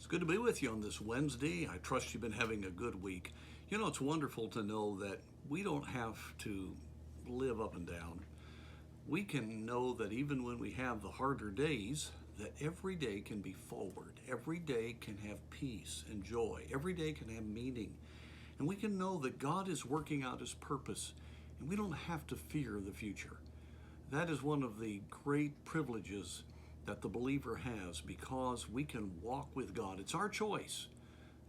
It's good to be with you on this Wednesday. I trust you've been having a good week. You know, it's wonderful to know that we don't have to live up and down. We can know that even when we have the harder days, that every day can be forward. Every day can have peace and joy. Every day can have meaning. And we can know that God is working out His purpose, and we don't have to fear the future. That is one of the great privileges that the believer has because we can walk with God. It's our choice.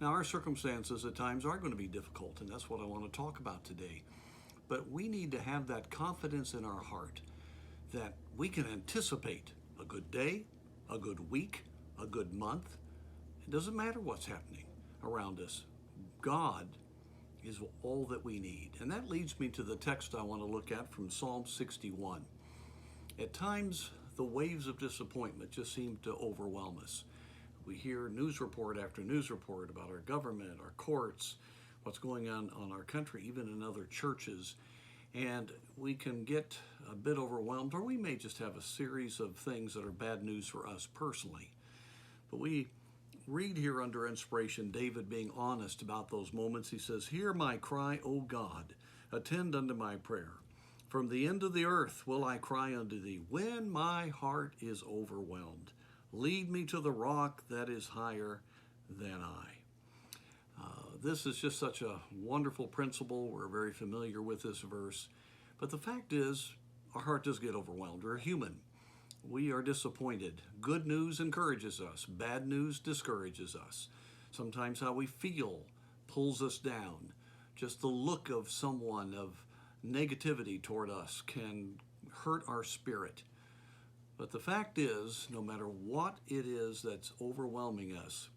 Now, our circumstances at times are going to be difficult, and that's what I want to talk about today. But we need to have that confidence in our heart that we can anticipate a good day, a good week, a good month. It doesn't matter what's happening around us. God is all that we need. And that leads me to the text I want to look at from Psalm 61. At times, the waves of disappointment just seem to overwhelm us. We hear news report after news report about our government, our courts, what's going on our country, even in other churches. And we can get a bit overwhelmed, or we may just have a series of things that are bad news for us personally. But we read here under inspiration, David being honest about those moments. He says, "Hear my cry, O God, attend unto my prayer. From the end of the earth will I cry unto thee, when my heart is overwhelmed. Lead me to the rock that is higher than I." This is just such a wonderful principle. We're very familiar with this verse. But the fact is, our heart does get overwhelmed. We're human. We are disappointed. Good news encourages us. Bad news discourages us. Sometimes how we feel pulls us down. Just the look of someone of negativity toward us can hurt our spirit. But the fact is, no matter what it is that's overwhelming us,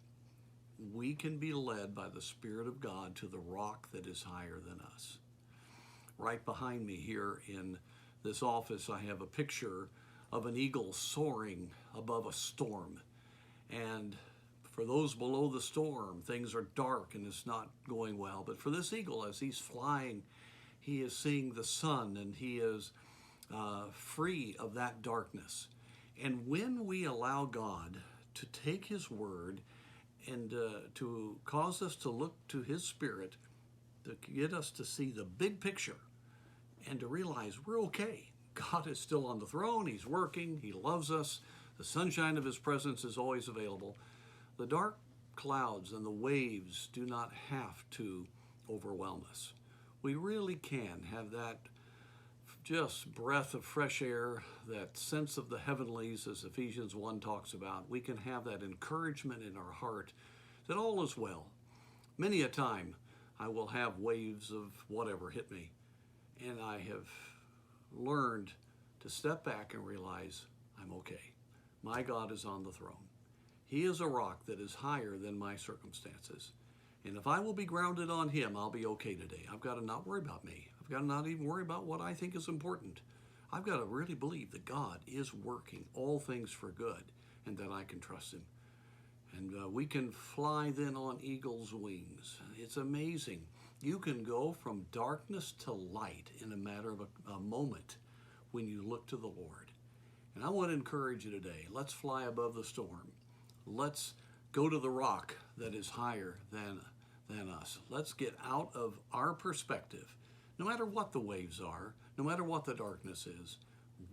we can be led by the Spirit of God to the rock that is higher than us. Right behind me here in this office, I have a picture of an eagle soaring above a storm. And for those below the storm, things are dark and it's not going well. But for this eagle, as he's flying, he is seeing the sun and he is free of that darkness. And when we allow God to take His word and to cause us to look to His Spirit, to get us to see the big picture and to realize we're okay. God is still on the throne. He's working. He loves us. The sunshine of His presence is always available. The dark clouds and the waves do not have to overwhelm us. We really can have that just breath of fresh air, that sense of the heavenlies, as Ephesians 1 talks about. We can have that encouragement in our heart that all is well. Many a time I will have waves of whatever hit me, and I have learned to step back and realize I'm okay. My God is on the throne. He is a rock that is higher than my circumstances. And if I will be grounded on Him, I'll be okay today. I've got to not worry about me. I've got to not even worry about what I think is important. I've got to really believe that God is working all things for good and that I can trust Him. And we can fly then on eagle's wings. It's amazing. You can go from darkness to light in a matter of a moment when you look to the Lord. And I want to encourage you today. Let's fly above the storm. Let's go to the rock that is higher than us. Let's get out of our perspective. No matter what the waves are, no matter what the darkness is,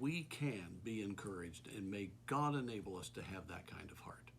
we can be encouraged, and may God enable us to have that kind of heart.